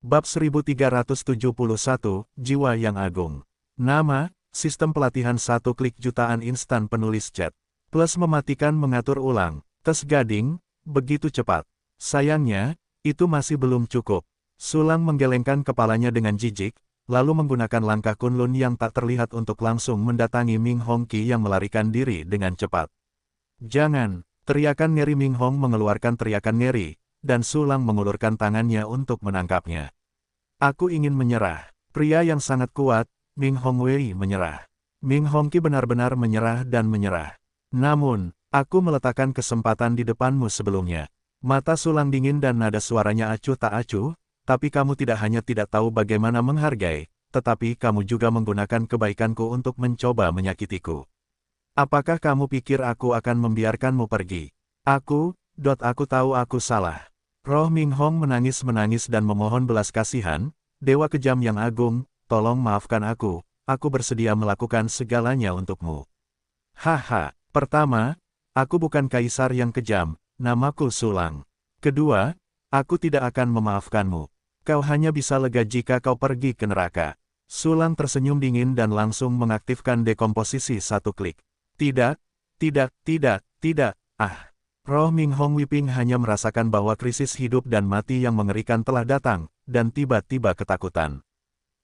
Bab 1371, Jiwa yang Agung. Nama, sistem pelatihan 1 klik jutaan instan penulis chat. Plus mematikan mengatur ulang, tes gading, begitu cepat. Sayangnya, itu masih belum cukup. Sulang menggelengkan kepalanya dengan jijik, lalu menggunakan langkah Kunlun yang tak terlihat untuk langsung mendatangi Ming Hongqi yang melarikan diri dengan cepat. Jangan, teriakan ngeri. Ming Hong mengeluarkan teriakan ngeri, dan Sulang mengulurkan tangannya untuk menangkapnya. Aku ingin menyerah. Pria yang sangat kuat, Ming Hong Wei menyerah. Ming Hongqi benar-benar menyerah dan menyerah. Namun, aku meletakkan kesempatan di depanmu sebelumnya. Mata Sulang dingin dan nada suaranya acuh tak acuh, tapi kamu tidak hanya tidak tahu bagaimana menghargai, tetapi kamu juga menggunakan kebaikanku untuk mencoba menyakitiku. Apakah kamu pikir aku akan membiarkanmu pergi? Aku tahu aku salah. Roh Ming Hong menangis-menangis dan memohon belas kasihan, Dewa Kejam yang Agung, tolong maafkan aku bersedia melakukan segalanya untukmu. Haha, pertama, aku bukan kaisar yang kejam, namaku Sulang. Kedua, aku tidak akan memaafkanmu. Kau hanya bisa lega jika kau pergi ke neraka. Sulang tersenyum dingin dan langsung mengaktifkan dekomposisi 1 klik. Tidak. Roh Ming Hong Wiping hanya merasakan bahwa krisis hidup dan mati yang mengerikan telah datang, dan tiba-tiba ketakutan.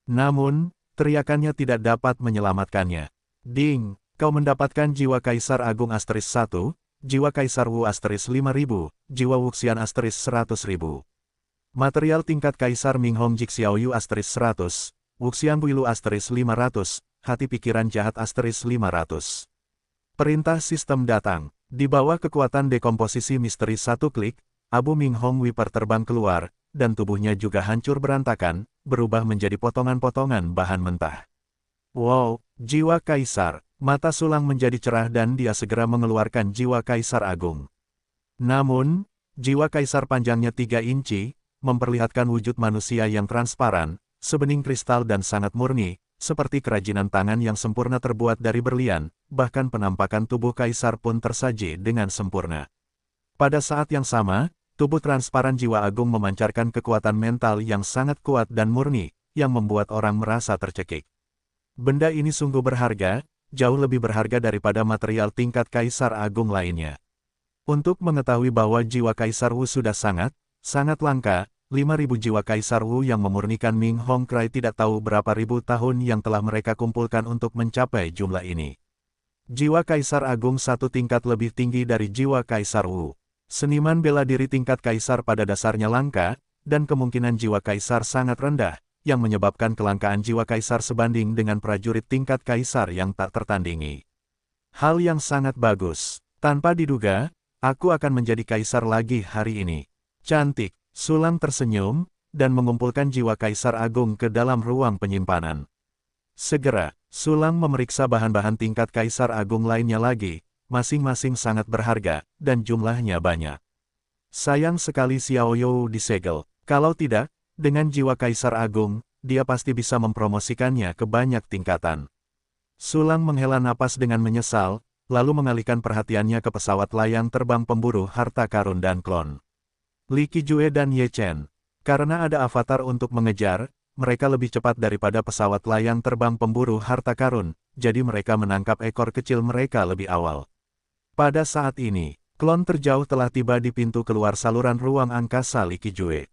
Namun, teriakannya tidak dapat menyelamatkannya. Ding, kau mendapatkan jiwa Kaisar Agung Asteris 1, jiwa Kaisar Wu Asteris 5000, jiwa Wuxian Asteris 100.000. Material tingkat Kaisar Ming Hong Jik Xiaoyu Asteris 100, Wuxian Builu Asteris 500, hati pikiran jahat Asteris 500. Perintah sistem datang. Di bawah kekuatan dekomposisi misteri 1 klik, abu Ming Hong Wiper terbang keluar, dan tubuhnya juga hancur berantakan, berubah menjadi potongan-potongan bahan mentah. Wow, jiwa Kaisar. Mata Sulang menjadi cerah dan dia segera mengeluarkan jiwa Kaisar Agung. Namun, jiwa Kaisar panjangnya 3 inci, memperlihatkan wujud manusia yang transparan, sebening kristal dan sangat murni, seperti kerajinan tangan yang sempurna terbuat dari berlian, bahkan penampakan tubuh Kaisar pun tersaji dengan sempurna. Pada saat yang sama, tubuh transparan jiwa agung memancarkan kekuatan mental yang sangat kuat dan murni, yang membuat orang merasa tercekik. Benda ini sungguh berharga, jauh lebih berharga daripada material tingkat Kaisar Agung lainnya. Untuk mengetahui bahwa jiwa Kaisar Wu sudah sangat langka, 5.000 jiwa Kaisar Wu yang memurnikan Ming Hong Cry tidak tahu berapa ribu tahun yang telah mereka kumpulkan untuk mencapai jumlah ini. Jiwa Kaisar Agung 1 tingkat lebih tinggi dari jiwa Kaisar Wu. Seniman bela diri tingkat Kaisar pada dasarnya langka, dan kemungkinan jiwa Kaisar sangat rendah, yang menyebabkan kelangkaan jiwa Kaisar sebanding dengan prajurit tingkat Kaisar yang tak tertandingi. Hal yang sangat bagus. Tanpa diduga, aku akan menjadi Kaisar lagi hari ini. Cantik. Sulang tersenyum, dan mengumpulkan jiwa Kaisar Agung ke dalam ruang penyimpanan. Segera, Sulang memeriksa bahan-bahan tingkat Kaisar Agung lainnya lagi, masing-masing sangat berharga, dan jumlahnya banyak. Sayang sekali Xiao You disegel. Kalau tidak, dengan jiwa Kaisar Agung, dia pasti bisa mempromosikannya ke banyak tingkatan. Sulang menghela napas dengan menyesal, lalu mengalihkan perhatiannya ke pesawat layang terbang pemburu harta karun dan klon. Li Qijue dan Ye Chen. Karena ada avatar untuk mengejar, mereka lebih cepat daripada pesawat layang terbang pemburu harta karun, jadi mereka menangkap ekor kecil mereka lebih awal. Pada saat ini, klon terjauh telah tiba di pintu keluar saluran ruang angkasa Li Qijue.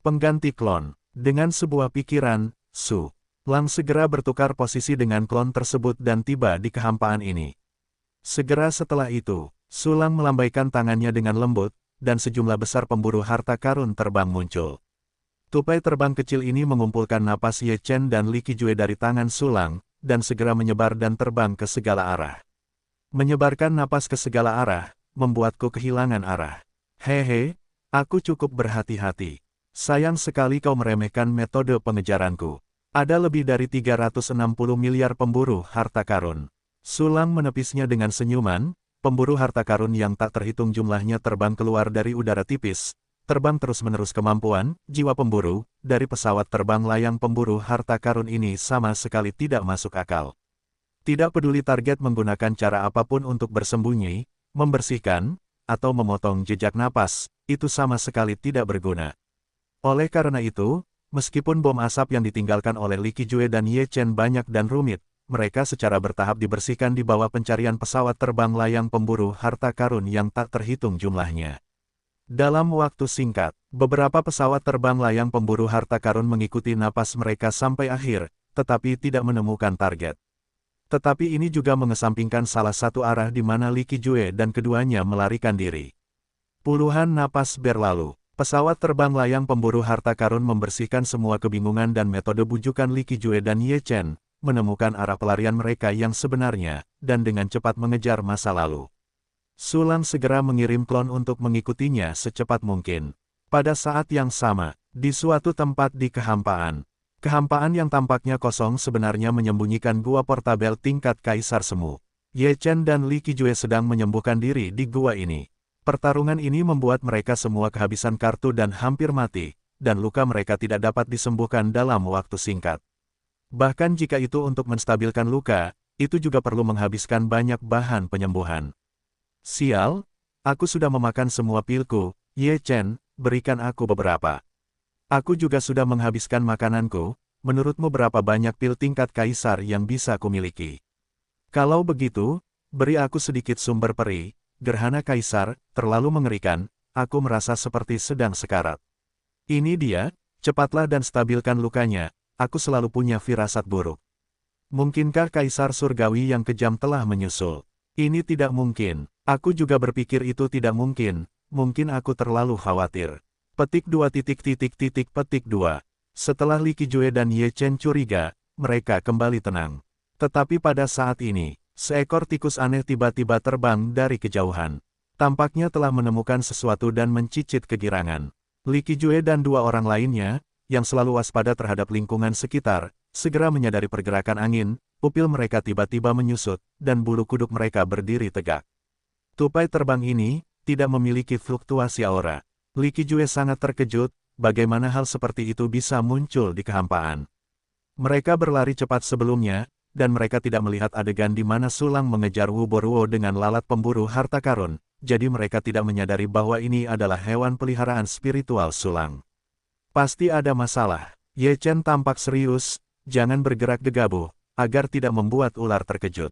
Pengganti klon. Dengan sebuah pikiran, Su Lang segera bertukar posisi dengan klon tersebut dan tiba di kehampaan ini. Segera setelah itu, Su Lang melambaikan tangannya dengan lembut, dan sejumlah besar pemburu harta karun terbang muncul. Tupai terbang kecil ini mengumpulkan napas Ye Chen dan Li Qijue dari tangan Sulang, dan segera menyebar dan terbang ke segala arah. Menyebarkan napas ke segala arah, membuatku kehilangan arah. Hehe, aku cukup berhati-hati. Sayang sekali kau meremehkan metode pengejaranku. Ada lebih dari 360 miliar pemburu harta karun. Sulang menepisnya dengan senyuman. Pemburu harta karun yang tak terhitung jumlahnya terbang keluar dari udara tipis, terbang terus-menerus. Kemampuan, jiwa pemburu, dari pesawat terbang layang pemburu harta karun ini sama sekali tidak masuk akal. Tidak peduli target menggunakan cara apapun untuk bersembunyi, membersihkan, atau memotong jejak napas, itu sama sekali tidak berguna. Oleh karena itu, Meskipun bom asap yang ditinggalkan oleh Li Qijue dan Ye Chen banyak dan rumit, mereka secara bertahap dibersihkan di bawah pencarian pesawat terbang layang pemburu harta karun yang tak terhitung jumlahnya. Dalam waktu singkat, beberapa pesawat terbang layang pemburu harta karun mengikuti napas mereka sampai akhir, tetapi tidak menemukan target. Tetapi ini juga mengesampingkan salah satu arah di mana Li Qijue dan keduanya melarikan diri. Puluhan napas berlalu. Pesawat terbang layang pemburu harta karun membersihkan semua kebingungan dan metode bujukan Li Qijue dan Ye Chen, menemukan arah pelarian mereka yang sebenarnya, dan dengan cepat mengejar masa lalu. Sulang segera mengirim klon untuk mengikutinya secepat mungkin. Pada saat yang sama, di suatu tempat di kehampaan. Kehampaan yang tampaknya kosong sebenarnya menyembunyikan gua portabel tingkat Kaisar Semu. Ye Chen dan Li Qijue sedang menyembuhkan diri di gua ini. Pertarungan ini membuat mereka semua kehabisan kartu dan hampir mati, dan luka mereka tidak dapat disembuhkan dalam waktu singkat. Bahkan jika itu untuk menstabilkan luka, itu juga perlu menghabiskan banyak bahan penyembuhan. Sial, aku sudah memakan semua pilku, Ye Chen, berikan aku beberapa. Aku juga sudah menghabiskan makananku, menurutmu berapa banyak pil tingkat Kaisar yang bisa kumiliki? Kalau begitu, beri aku sedikit sumber peri. Gerhana Kaisar, terlalu mengerikan, aku merasa seperti sedang sekarat. Ini dia, cepatlah dan stabilkan lukanya, aku selalu punya firasat buruk. Mungkinkah Kaisar Surgawi yang kejam telah menyusul? Ini tidak mungkin, aku juga berpikir itu tidak mungkin aku terlalu khawatir. Petik 2. Setelah Li Qijue dan Ye Chen curiga, mereka kembali tenang. Tetapi pada saat ini, seekor tikus aneh tiba-tiba terbang dari kejauhan. Tampaknya telah menemukan sesuatu dan mencicit kegirangan. Li Qijue dan dua orang lainnya, yang selalu waspada terhadap lingkungan sekitar, segera menyadari pergerakan angin, pupil mereka tiba-tiba menyusut, dan bulu kuduk mereka berdiri tegak. Tupai terbang ini, tidak memiliki fluktuasi aura. Li Qijue sangat terkejut, bagaimana hal seperti itu bisa muncul di kehampaan. Mereka berlari cepat sebelumnya, dan mereka tidak melihat adegan di mana Sulang mengejar Wu Boruo dengan lalat pemburu harta karun, jadi mereka tidak menyadari bahwa ini adalah hewan peliharaan spiritual Sulang. Pasti ada masalah. Ye Chen tampak serius, jangan bergerak gegabah, agar tidak membuat ular terkejut.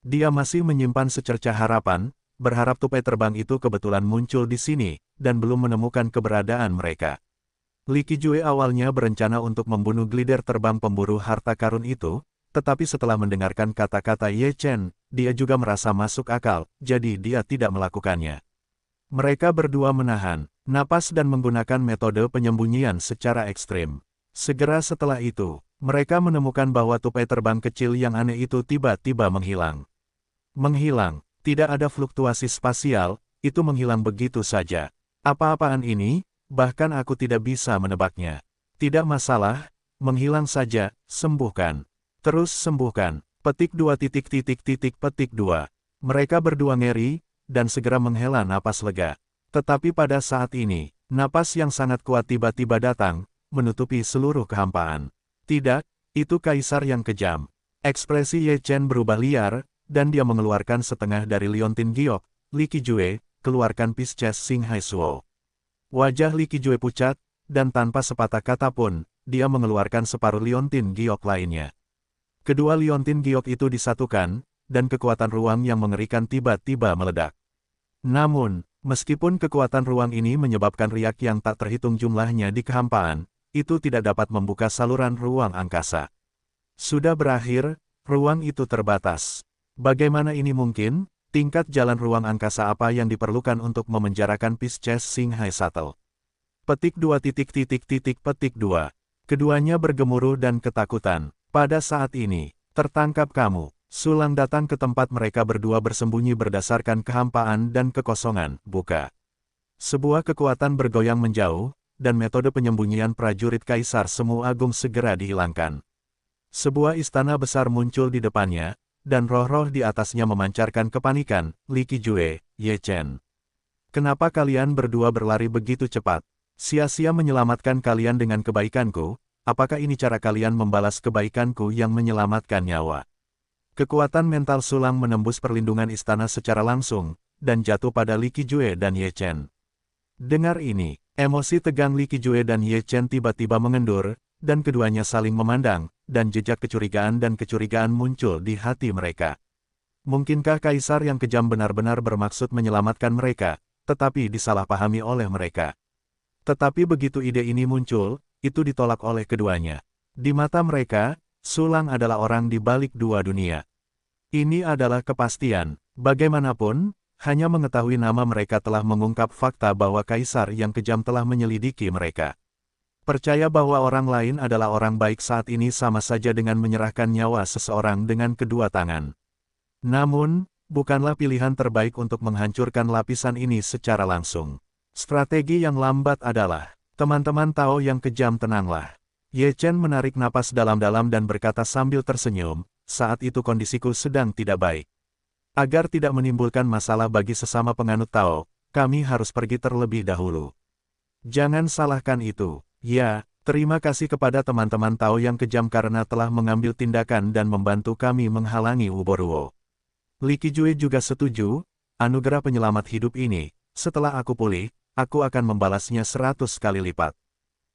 Dia masih menyimpan secercah harapan, berharap tupai terbang itu kebetulan muncul di sini, dan belum menemukan keberadaan mereka. Li Qijue awalnya berencana untuk membunuh glider terbang pemburu harta karun itu, tetapi setelah mendengarkan kata-kata Ye Chen, dia juga merasa masuk akal, jadi dia tidak melakukannya. Mereka berdua menahan napas dan menggunakan metode penyembunyian secara ekstrim. Segera setelah itu, mereka menemukan bahwa tupai terbang kecil yang aneh itu tiba-tiba menghilang. Menghilang, tidak ada fluktuasi spasial, itu menghilang begitu saja. Apa-apaan ini? Bahkan aku tidak bisa menebaknya. Tidak masalah, menghilang saja, sembuhkan. Terus sembuhkan. Petik 2. Mereka berdua ngeri, dan segera menghela napas lega. Tetapi pada saat ini, napas yang sangat kuat tiba-tiba datang, menutupi seluruh kehampaan. Tidak, itu Kaisar yang kejam. Ekspresi Ye Chen berubah liar, dan dia mengeluarkan setengah dari liontin giok. Li Qijue, keluarkan Pisces Xinghai Suo. Wajah Li Qijue pucat, dan tanpa sepatah kata pun, dia mengeluarkan separuh liontin giok lainnya. Kedua liontin giok itu disatukan, dan kekuatan ruang yang mengerikan tiba-tiba meledak. Namun, meskipun kekuatan ruang ini menyebabkan riak yang tak terhitung jumlahnya di kehampaan, itu tidak dapat membuka saluran ruang angkasa. Sudah berakhir, ruang itu terbatas. Bagaimana ini mungkin? Tingkat jalan ruang angkasa apa yang diperlukan untuk memenjarakan Pisces Xinghai Shuttle? Petik 2. Keduanya bergemuruh dan ketakutan. Pada saat ini, tertangkap kamu. Sulang datang ke tempat mereka berdua bersembunyi berdasarkan kehampaan dan kekosongan, buka. Sebuah kekuatan bergoyang menjauh, dan metode penyembunyian prajurit Kaisar Semu Agung segera dihilangkan. Sebuah istana besar muncul di depannya, dan roh-roh di atasnya memancarkan kepanikan. Li Qijue, Ye Chen. Kenapa kalian berdua berlari begitu cepat? Sia-sia menyelamatkan kalian dengan kebaikanku, apakah ini cara kalian membalas kebaikanku yang menyelamatkan nyawa? Kekuatan mental Sulang menembus perlindungan istana secara langsung, dan jatuh pada Li Qijue dan Ye Chen. Dengar ini, Emosi tegang Li Qijue dan Ye Chen tiba-tiba mengendur, dan keduanya saling memandang, dan jejak kecurigaan muncul di hati mereka. Mungkinkah Kaisar yang kejam benar-benar bermaksud menyelamatkan mereka, tetapi disalahpahami oleh mereka? Tetapi begitu ide ini muncul, itu ditolak oleh keduanya. Di mata mereka, Sulang adalah orang di balik dua dunia. Ini adalah kepastian. Bagaimanapun, hanya mengetahui nama mereka telah mengungkap fakta bahwa Kaisar yang kejam telah menyelidiki mereka. Percaya bahwa orang lain adalah orang baik saat ini sama saja dengan menyerahkan nyawa seseorang dengan kedua tangan. Namun, bukanlah pilihan terbaik untuk menghancurkan lapisan ini secara langsung. Strategi yang lambat adalah, teman-teman Tao yang kejam, tenanglah. Ye Chen menarik napas dalam-dalam dan berkata sambil tersenyum, saat itu kondisiku sedang tidak baik. Agar tidak menimbulkan masalah bagi sesama penganut Tao, kami harus pergi terlebih dahulu. Jangan salahkan itu. Ya, terima kasih kepada teman-teman Tao yang kejam karena telah mengambil tindakan dan membantu kami menghalangi Wuboruo. Li Qijue juga setuju, anugerah penyelamat hidup ini, setelah aku pulih, aku akan membalasnya 100 kali lipat.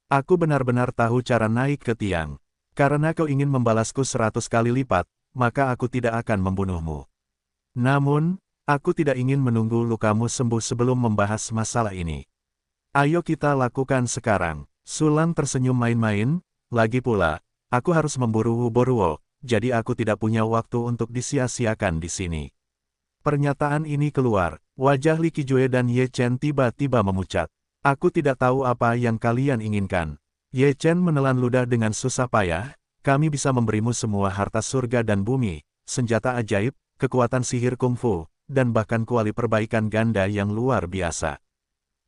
Aku benar-benar tahu cara naik ke tiang. Karena kau ingin membalasku 100 kali lipat, maka aku tidak akan membunuhmu. Namun, aku tidak ingin menunggu lukamu sembuh sebelum membahas masalah ini. Ayo kita lakukan sekarang. Sulang tersenyum main-main, lagi pula, aku harus memburu Wuboruo, jadi aku tidak punya waktu untuk disia-siakan di sini. Pernyataan ini keluar, wajah Li Qijue dan Ye Chen tiba-tiba memucat. Aku tidak tahu apa yang kalian inginkan. Ye Chen menelan ludah dengan susah payah, kami bisa memberimu semua harta surga dan bumi, senjata ajaib, kekuatan sihir kungfu, dan bahkan kuali perbaikan ganda yang luar biasa.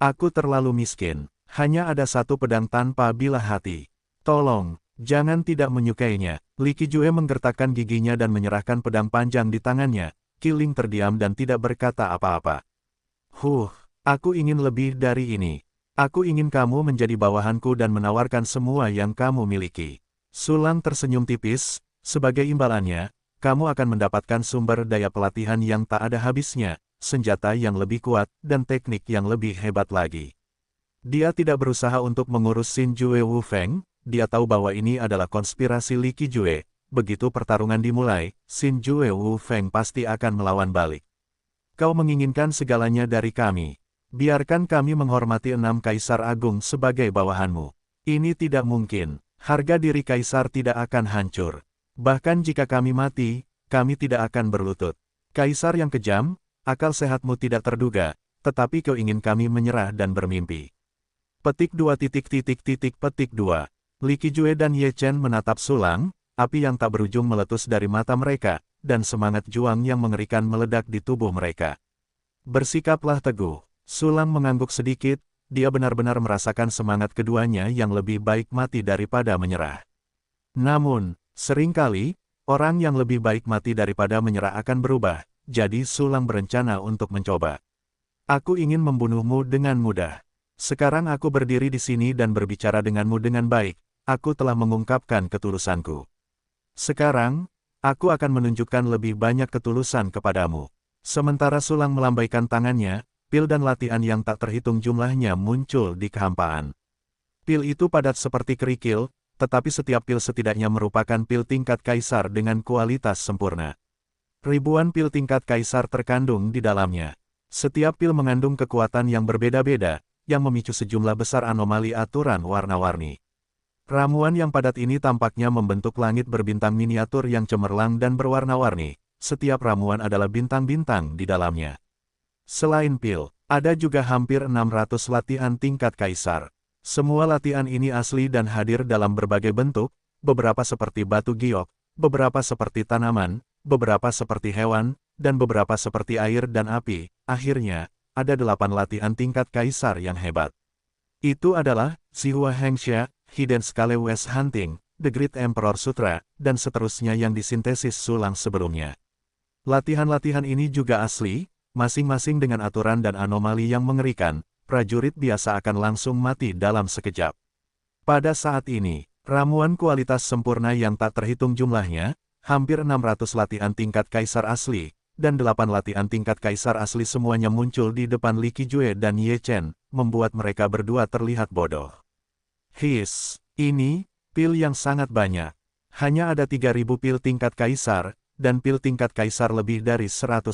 Aku terlalu miskin, hanya ada satu pedang tanpa bilah hati. Tolong, jangan tidak menyukainya. Li Qijue menggertakkan giginya dan menyerahkan pedang panjang di tangannya. Qiling terdiam dan tidak berkata apa-apa. Aku ingin lebih dari ini. Aku ingin kamu menjadi bawahanku dan menawarkan semua yang kamu miliki. Sulang tersenyum tipis, sebagai imbalannya, kamu akan mendapatkan sumber daya pelatihan yang tak ada habisnya, senjata yang lebih kuat, dan teknik yang lebih hebat lagi. Dia tidak berusaha untuk mengurus Xinjue Wu Feng, dia tahu bahwa ini adalah konspirasi Li Qijue. Begitu pertarungan dimulai, Xinjue Wu Feng pasti akan melawan balik. Kau menginginkan segalanya dari kami. Biarkan kami menghormati 6 Kaisar Agung sebagai bawahanmu. Ini tidak mungkin. Harga diri Kaisar tidak akan hancur. Bahkan jika kami mati, kami tidak akan berlutut. Kaisar yang kejam, akal sehatmu tidak terduga, tetapi kau ingin kami menyerah dan bermimpi. Petik 2. Petik 2. Li Qijue dan Ye Chen menatap Sulang, api yang tak berujung meletus dari mata mereka, dan semangat juang yang mengerikan meledak di tubuh mereka. Bersikaplah teguh. Sulang mengangguk sedikit, dia benar-benar merasakan semangat keduanya yang lebih baik mati daripada menyerah. Namun, seringkali, orang yang lebih baik mati daripada menyerah akan berubah, jadi Sulang berencana untuk mencoba. Aku ingin membunuhmu dengan mudah. Sekarang aku berdiri di sini dan berbicara denganmu dengan baik, aku telah mengungkapkan ketulusanku. Sekarang, aku akan menunjukkan lebih banyak ketulusan kepadamu. Sementara Sulang melambaikan tangannya, pil dan latihan yang tak terhitung jumlahnya muncul di kehampaan. Pil itu padat seperti kerikil, tetapi setiap pil setidaknya merupakan pil tingkat Kaisar dengan kualitas sempurna. Ribuan pil tingkat Kaisar terkandung di dalamnya. Setiap pil mengandung kekuatan yang berbeda-beda, yang memicu sejumlah besar anomali aturan warna-warni. Ramuan yang padat ini tampaknya membentuk langit berbintang miniatur yang cemerlang dan berwarna-warni. Setiap ramuan adalah bintang-bintang di dalamnya. Selain pil, ada juga hampir 600 latihan tingkat Kaisar. Semua latihan ini asli dan hadir dalam berbagai bentuk, beberapa seperti batu giok, beberapa seperti tanaman, beberapa seperti hewan, dan beberapa seperti air dan api. Akhirnya, ada 8 latihan tingkat Kaisar yang hebat. Itu adalah Zihua Hengxia, Hidden Scale West Hunting, The Great Emperor Sutra, dan seterusnya yang disintesis Sulang sebelumnya. Latihan-latihan ini juga asli, masing-masing dengan aturan dan anomali yang mengerikan. Prajurit biasa akan langsung mati dalam sekejap. Pada saat ini, ramuan kualitas sempurna yang tak terhitung jumlahnya, hampir 600 latihan tingkat Kaisar asli, dan 8 latihan tingkat Kaisar asli semuanya muncul di depan Li Qijue dan Ye Chen, membuat mereka berdua terlihat bodoh. Ini, pil yang sangat banyak. Hanya ada 3.000 pil tingkat kaisar, dan pil tingkat kaisar lebih dari 100.000.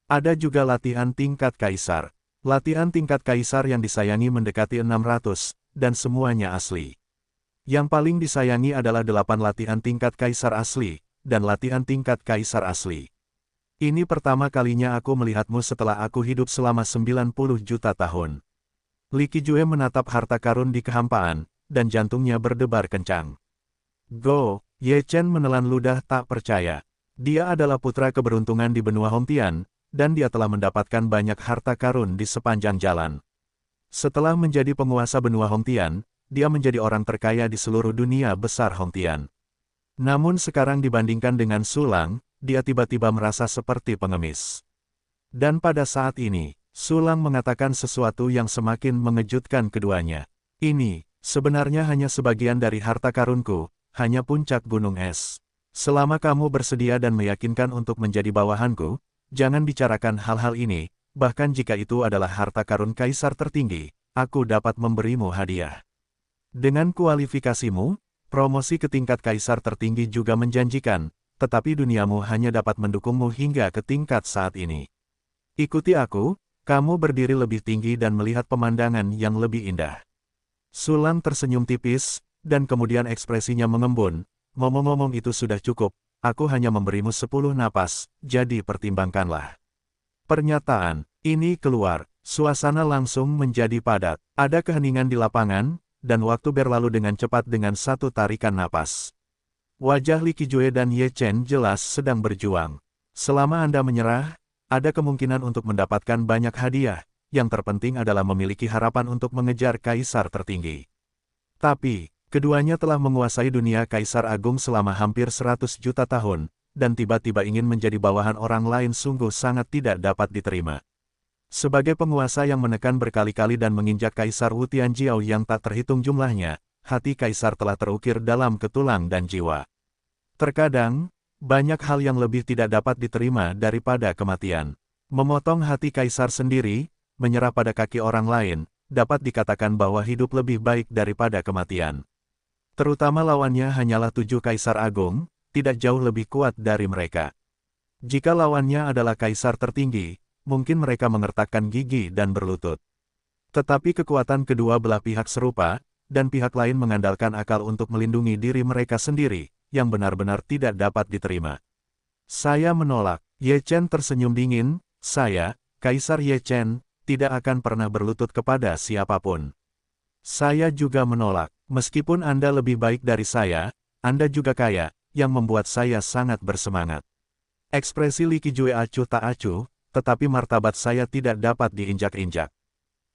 Ada juga latihan tingkat kaisar. Latihan tingkat kaisar yang disayangi mendekati 600, dan semuanya asli. Yang paling disayangi adalah 8 latihan tingkat kaisar asli, dan latihan tingkat kaisar asli. Ini pertama kalinya aku melihatmu setelah aku hidup selama 90 juta tahun. Li Qijue menatap harta karun di kehampaan, dan jantungnya berdebar kencang. Go, Ye Chen menelan ludah tak percaya. Dia adalah putra keberuntungan di benua Hongtian, dan dia telah mendapatkan banyak harta karun di sepanjang jalan. Setelah menjadi penguasa benua Hongtian, dia menjadi orang terkaya di seluruh dunia besar Hongtian. Namun sekarang dibandingkan dengan Sulang, dia tiba-tiba merasa seperti pengemis. Dan pada saat ini, Sulang mengatakan sesuatu yang semakin mengejutkan keduanya. Ini, sebenarnya hanya sebagian dari harta karunku, hanya puncak gunung es. Selama kamu bersedia dan meyakinkan untuk menjadi bawahanku, jangan bicarakan hal-hal ini, bahkan jika itu adalah harta karun kaisar tertinggi, aku dapat memberimu hadiah. Dengan kualifikasimu, promosi ke tingkat kaisar tertinggi juga menjanjikan, tetapi duniamu hanya dapat mendukungmu hingga ke tingkat saat ini. Ikuti aku, kamu berdiri lebih tinggi dan melihat pemandangan yang lebih indah. Sulang tersenyum tipis, dan kemudian ekspresinya mengembun. Ngomong-ngomong itu sudah cukup, aku hanya memberimu 10 napas, jadi pertimbangkanlah. Pernyataan ini keluar, suasana langsung menjadi padat. Ada keheningan di lapangan, dan waktu berlalu dengan cepat dengan satu tarikan napas. Wajah Li Qijue dan Ye Chen jelas sedang berjuang. Selama Anda menyerah, ada kemungkinan untuk mendapatkan banyak hadiah, yang terpenting adalah memiliki harapan untuk mengejar kaisar tertinggi. Tapi, keduanya telah menguasai dunia kaisar agung selama hampir 100 juta tahun, dan tiba-tiba ingin menjadi bawahan orang lain sungguh sangat tidak dapat diterima. Sebagai penguasa yang menekan berkali-kali dan menginjak Kaisar Wu Tianjiao yang tak terhitung jumlahnya, hati kaisar telah terukir dalam ke tulang dan jiwa. Terkadang, banyak hal yang lebih tidak dapat diterima daripada kematian. Memotong hati kaisar sendiri, menyerah pada kaki orang lain, dapat dikatakan bahwa hidup lebih baik daripada kematian. Terutama lawannya hanyalah 7 kaisar agung, tidak jauh lebih kuat dari mereka. Jika lawannya adalah kaisar tertinggi, mungkin mereka mengertakkan gigi dan berlutut. Tetapi kekuatan kedua belah pihak serupa, dan pihak lain mengandalkan akal untuk melindungi diri mereka sendiri, yang benar-benar tidak dapat diterima. Saya menolak. Ye Chen tersenyum dingin, saya, Kaisar Ye Chen, tidak akan pernah berlutut kepada siapapun. Saya juga menolak. Meskipun Anda lebih baik dari saya, Anda juga kaya, yang membuat saya sangat bersemangat. Ekspresi Li Qijue acuh tak acuh, tetapi martabat saya tidak dapat diinjak-injak.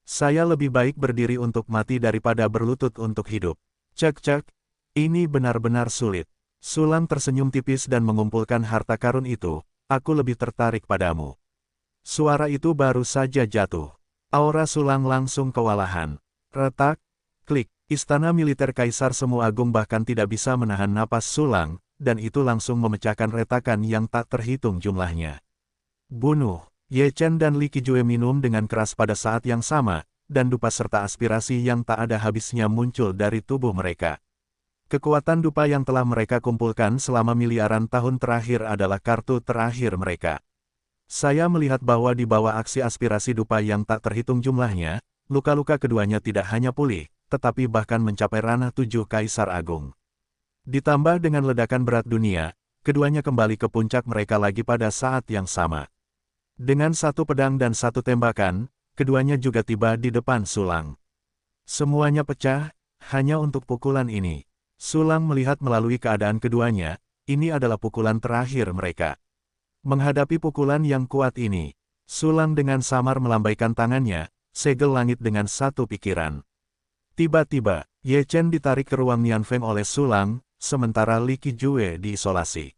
Saya lebih baik berdiri untuk mati daripada berlutut untuk hidup. Cek-cek, ini benar-benar sulit. Sulang tersenyum tipis dan mengumpulkan harta karun itu, aku lebih tertarik padamu. Suara itu baru saja jatuh. Aura Sulang langsung kewalahan. Retak, klik, istana militer Kaisar Semu Agung bahkan tidak bisa menahan napas Sulang, dan itu langsung memecahkan retakan yang tak terhitung jumlahnya. Bunuh. Ye Chen dan Li Qijue minum dengan keras pada saat yang sama, dan dupa serta aspirasi yang tak ada habisnya muncul dari tubuh mereka. Kekuatan dupa yang telah mereka kumpulkan selama miliaran tahun terakhir adalah kartu terakhir mereka. Saya melihat bahwa di bawah aksi aspirasi dupa yang tak terhitung jumlahnya, luka-luka keduanya tidak hanya pulih, tetapi bahkan mencapai ranah 7 Kaisar Agung. Ditambah dengan ledakan berat dunia, keduanya kembali ke puncak mereka lagi pada saat yang sama. Dengan satu pedang dan satu tembakan, keduanya juga tiba di depan Sulang. Semuanya pecah, hanya untuk pukulan ini. Sulang melihat melalui keadaan keduanya, ini adalah pukulan terakhir mereka. Menghadapi pukulan yang kuat ini, Sulang dengan samar melambaikan tangannya, segel langit dengan satu pikiran. Tiba-tiba, Ye Chen ditarik ke ruang Nianfeng oleh Sulang, sementara Li Qijue diisolasi.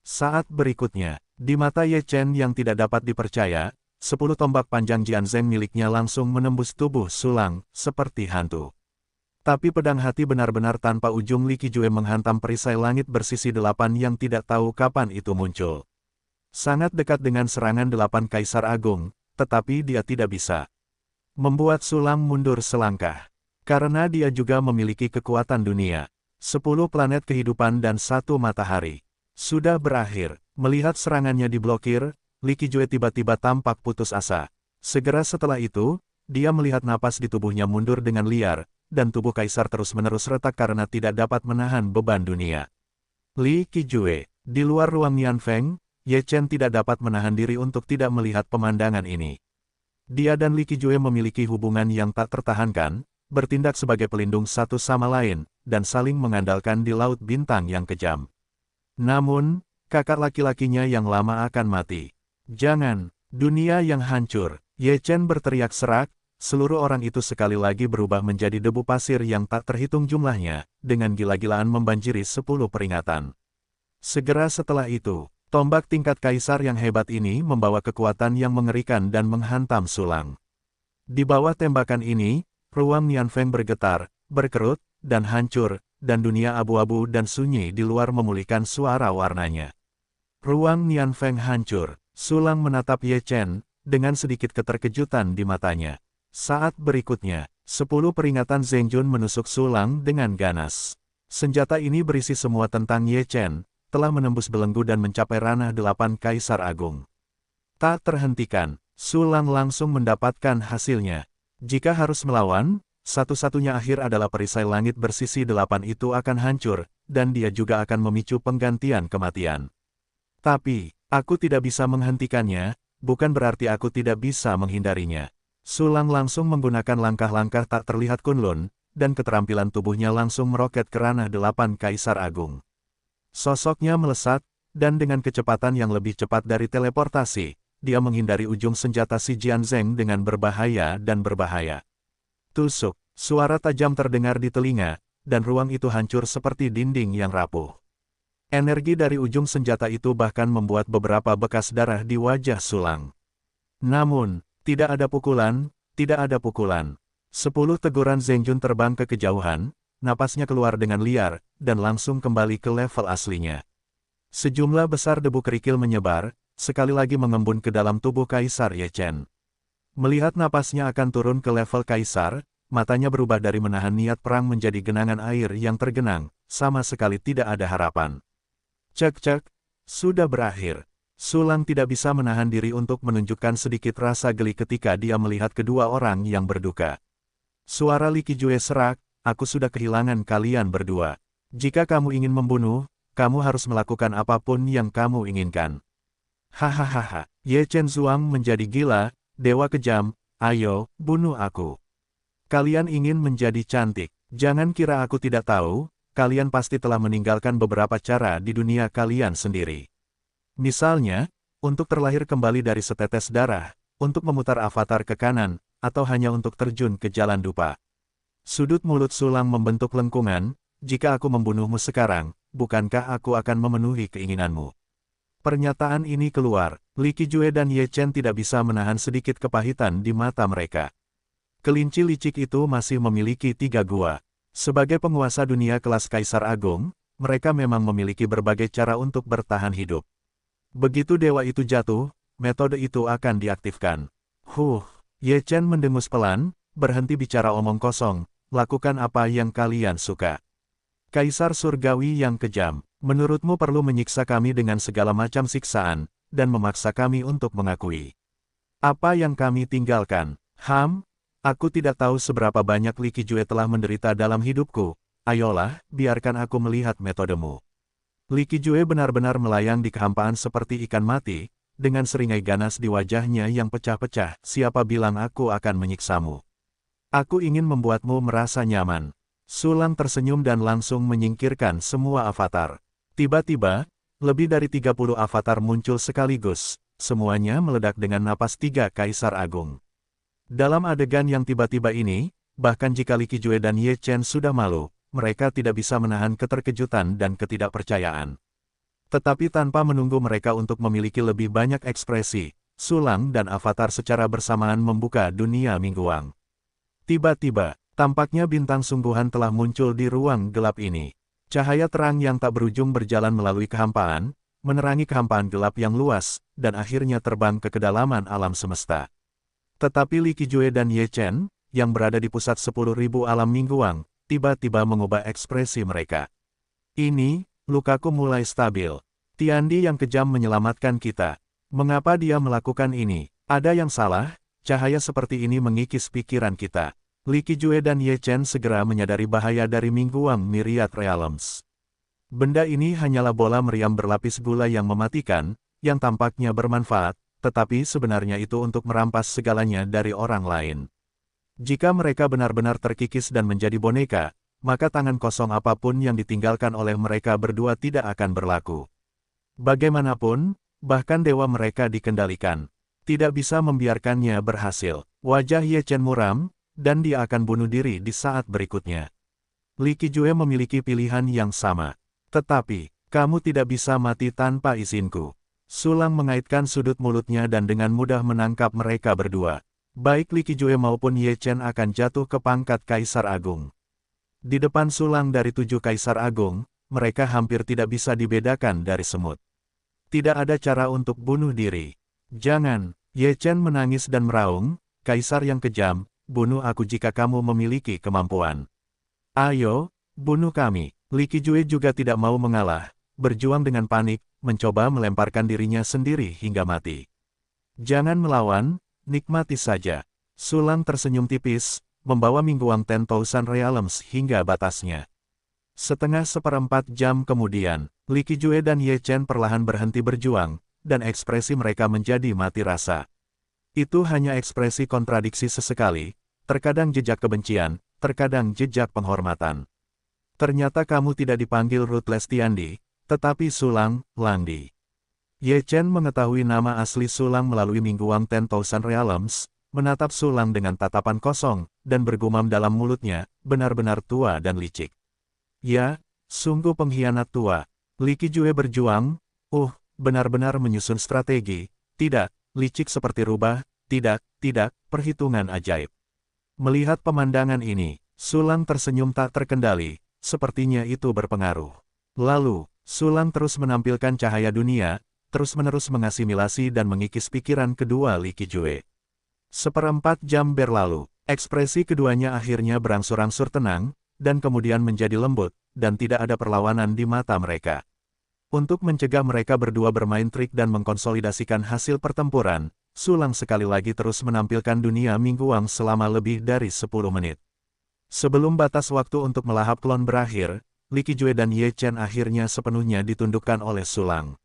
Saat berikutnya, di mata Ye Chen yang tidak dapat dipercaya, 10 tombak panjang Jianzheng miliknya langsung menembus tubuh Sulang, seperti hantu. Tapi pedang hati benar-benar tanpa ujung Li Qijue menghantam perisai langit bersisi 8 yang tidak tahu kapan itu muncul. Sangat dekat dengan serangan 8 Kaisar Agung, tetapi dia tidak bisa. membuat Sulang mundur selangkah. Karena dia juga memiliki kekuatan dunia. 10 planet kehidupan dan 1 matahari. Sudah berakhir. Melihat serangannya diblokir, Li Qijue tiba-tiba tampak putus asa. Segera setelah itu, dia melihat napas di tubuhnya mundur dengan liar, dan tubuh kaisar terus-menerus retak karena tidak dapat menahan beban dunia. Li Qijue, di luar ruang Nianfeng, Ye Chen tidak dapat menahan diri untuk tidak melihat pemandangan ini. Dia dan Li Qijue memiliki hubungan yang tak tertahankan, bertindak sebagai pelindung satu sama lain, dan saling mengandalkan di laut bintang yang kejam. Namun, kakak laki-lakinya yang lama akan mati. Jangan, dunia yang hancur. Ye Chen berteriak serak, seluruh orang itu sekali lagi berubah menjadi debu pasir yang tak terhitung jumlahnya, dengan gila-gilaan membanjiri 10 peringatan. Segera setelah itu, tombak tingkat kaisar yang hebat ini membawa kekuatan yang mengerikan dan menghantam Sulang. Di bawah tembakan ini, ruang Nianfeng bergetar, berkerut, dan hancur, dan dunia abu-abu dan sunyi di luar memulihkan suara warnanya. Ruang Nianfeng hancur. Sulang menatap Ye Chen, dengan sedikit keterkejutan di matanya. Saat berikutnya, 10 peringatan Zhengjun menusuk Sulang dengan ganas. Senjata ini berisi semua tentang Ye Chen, telah menembus belenggu dan mencapai ranah 8 Kaisar Agung. Tak terhentikan, Sulang langsung mendapatkan hasilnya. Jika harus melawan, satu-satunya akhir adalah perisai langit bersisi 8 itu akan hancur, dan dia juga akan memicu penggantian kematian. Tapi, aku tidak bisa menghentikannya, bukan berarti aku tidak bisa menghindarinya. Sulang langsung menggunakan langkah-langkah tak terlihat Kunlun, dan keterampilan tubuhnya langsung meroket ke ranah 8 Kaisar Agung. Sosoknya melesat, dan dengan kecepatan yang lebih cepat dari teleportasi, dia menghindari ujung senjata si Jianzheng dengan berbahaya dan berbahaya. Tusuk, suara tajam terdengar di telinga, dan ruang itu hancur seperti dinding yang rapuh. Energi dari ujung senjata itu bahkan membuat beberapa bekas darah di wajah Sulang. Namun, tidak ada pukulan, tidak ada pukulan. 10 teguran Zhengjun terbang ke kejauhan, napasnya keluar dengan liar, dan langsung kembali ke level aslinya. Sejumlah besar debu kerikil menyebar, sekali lagi mengembun ke dalam tubuh Kaisar Ye Chen. Melihat napasnya akan turun ke level Kaisar, matanya berubah dari menahan niat perang menjadi genangan air yang tergenang, sama sekali tidak ada harapan. Cek-cek, sudah berakhir. Sulang tidak bisa menahan diri untuk menunjukkan sedikit rasa geli ketika dia melihat kedua orang yang berduka. Suara Li Qijue serak, aku sudah kehilangan kalian berdua. Jika kamu ingin membunuh, kamu harus melakukan apapun yang kamu inginkan. Hahaha, Ye Chen Zuang menjadi gila, dewa kejam, ayo, bunuh aku. Kalian ingin menjadi cantik, jangan kira aku tidak tahu, kalian pasti telah meninggalkan beberapa cara di dunia kalian sendiri. Misalnya, untuk terlahir kembali dari setetes darah, untuk memutar avatar ke kanan, atau hanya untuk terjun ke jalan dupa. Sudut mulut Sulang membentuk lengkungan, jika aku membunuhmu sekarang, bukankah aku akan memenuhi keinginanmu? Pernyataan ini keluar, Li Qijue dan Ye Chen tidak bisa menahan sedikit kepahitan di mata mereka. Kelinci licik itu masih memiliki 3 gua. Sebagai penguasa dunia kelas Kaisar Agung, mereka memang memiliki berbagai cara untuk bertahan hidup. Begitu dewa itu jatuh, metode itu akan diaktifkan. Ye Chen mendengus pelan, berhenti bicara omong kosong, lakukan apa yang kalian suka. Kaisar Surgawi yang kejam, menurutmu perlu menyiksa kami dengan segala macam siksaan, dan memaksa kami untuk mengakui apa yang kami tinggalkan. Aku tidak tahu seberapa banyak Li Qijue telah menderita dalam hidupku, ayolah, biarkan aku melihat metodemu. Li Qijue benar-benar melayang di kehampaan seperti ikan mati, dengan seringai ganas di wajahnya yang pecah-pecah, siapa bilang aku akan menyiksamu? Aku ingin membuatmu merasa nyaman. Sulang tersenyum dan langsung menyingkirkan semua avatar. Tiba-tiba, lebih dari 30 avatar muncul sekaligus, semuanya meledak dengan napas 3 Kaisar Agung. Dalam adegan yang tiba-tiba ini, bahkan jika Li Qijue dan Ye Chen sudah malu, mereka tidak bisa menahan keterkejutan dan ketidakpercayaan. Tetapi tanpa menunggu mereka untuk memiliki lebih banyak ekspresi, Sulang dan avatar secara bersamaan membuka dunia mingguang. Tiba-tiba, tampaknya bintang sungguhan telah muncul di ruang gelap ini. Cahaya terang yang tak berujung berjalan melalui kehampaan, menerangi kehampaan gelap yang luas, dan akhirnya terbang ke kedalaman alam semesta. Tetapi Li Qijue dan Ye Chen, yang berada di pusat 10.000 alam mingguang, tiba-tiba mengubah ekspresi mereka. Ini, lukaku mulai stabil. Tiandi yang kejam menyelamatkan kita. Mengapa dia melakukan ini? Ada yang salah? Cahaya seperti ini mengikis pikiran kita. Li Qijue dan Ye Chen segera menyadari bahaya dari Mingguang Myriad Realms. Benda ini hanyalah bola meriam berlapis gula yang mematikan, yang tampaknya bermanfaat, tetapi sebenarnya itu untuk merampas segalanya dari orang lain. Jika mereka benar-benar terkikis dan menjadi boneka, maka tangan kosong apapun yang ditinggalkan oleh mereka berdua tidak akan berlaku. Bagaimanapun, bahkan dewa mereka dikendalikan. Tidak bisa membiarkannya berhasil. Wajah Ye Chen muram, dan dia akan bunuh diri di saat berikutnya. Li Qijue memiliki pilihan yang sama. Tetapi, kamu tidak bisa mati tanpa izinku. Sulang mengaitkan sudut mulutnya dan dengan mudah menangkap mereka berdua. Baik Li Qijue maupun Ye Chen akan jatuh ke pangkat Kaisar Agung. Di depan sulang dari 7 Kaisar Agung, mereka hampir tidak bisa dibedakan dari semut. Tidak ada cara untuk bunuh diri. Jangan, Ye Chen menangis dan meraung, Kaisar yang kejam, bunuh aku jika kamu memiliki kemampuan. Ayo, bunuh kami. Li Qijue juga tidak mau mengalah, berjuang dengan panik, mencoba melemparkan dirinya sendiri hingga mati. Jangan melawan, nikmati saja. Sulang tersenyum tipis, membawa Mingguang 10,000 Realms hingga batasnya. Setengah seperempat jam kemudian, Li Qijue dan Ye Chen perlahan berhenti berjuang, dan ekspresi mereka menjadi mati rasa. Itu hanya ekspresi kontradiksi sesekali, terkadang jejak kebencian, terkadang jejak penghormatan. Ternyata kamu tidak dipanggil Ruthless Tiandi, tetapi Sulang Langdi. Ye Chen mengetahui nama asli Sulang melalui Mingguang 10,000 Realms, menatap Sulang dengan tatapan kosong, dan bergumam dalam mulutnya, benar-benar tua dan licik. Ya, sungguh pengkhianat tua. Li Qijue berjuang, benar-benar menyusun strategi, tidak, licik seperti rubah, tidak, perhitungan ajaib. Melihat pemandangan ini, Sulang tersenyum tak terkendali, sepertinya itu berpengaruh. Lalu, Sulang terus menampilkan cahaya dunia, terus-menerus mengasimilasi dan mengikis pikiran kedua Li Qijue. Seperempat jam berlalu, ekspresi keduanya akhirnya berangsur-angsur tenang, dan kemudian menjadi lembut, dan tidak ada perlawanan di mata mereka. Untuk mencegah mereka berdua bermain trik dan mengkonsolidasikan hasil pertempuran, Sulang sekali lagi terus menampilkan dunia Mingguang selama lebih dari 10 menit. Sebelum batas waktu untuk melahap klon berakhir, Li Qijue dan Ye Chen akhirnya sepenuhnya ditundukkan oleh Sulang.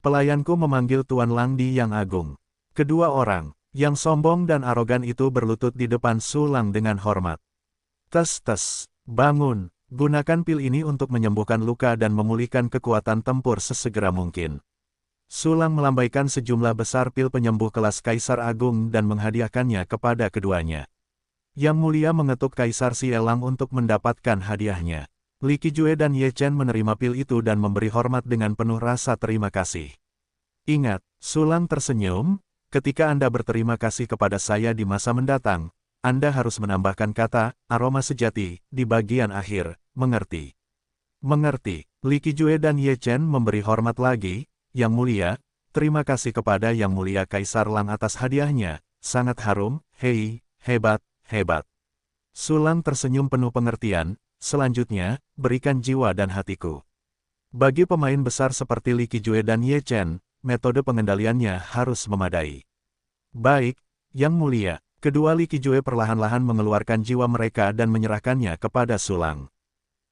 Pelayanku memanggil Tuan Langdi yang agung. Kedua orang, yang sombong dan arogan itu berlutut di depan Sulang dengan hormat. Tes, bangun, gunakan pil ini untuk menyembuhkan luka dan memulihkan kekuatan tempur sesegera mungkin. Sulang melambaikan sejumlah besar pil penyembuh kelas Kaisar Agung dan menghadiahkannya kepada keduanya. Yang Mulia mengetuk Kaisar Sielang untuk mendapatkan hadiahnya. Li Qijue dan Ye Chen menerima pil itu dan memberi hormat dengan penuh rasa terima kasih. Ingat, Sulang tersenyum, ketika Anda berterima kasih kepada saya di masa mendatang, Anda harus menambahkan kata, aroma sejati, di bagian akhir, mengerti. Mengerti. Li Qijue dan Ye Chen memberi hormat lagi, Yang Mulia, terima kasih kepada Yang Mulia Kaisar Lang atas hadiahnya, sangat harum, hei, hebat. Sulang tersenyum penuh pengertian, selanjutnya, berikan jiwa dan hatiku. Bagi pemain besar seperti Li Qijue dan Ye Chen, metode pengendaliannya harus memadai. Baik, Yang Mulia. Kedua Li Qijue perlahan-lahan mengeluarkan jiwa mereka dan menyerahkannya kepada Sulang.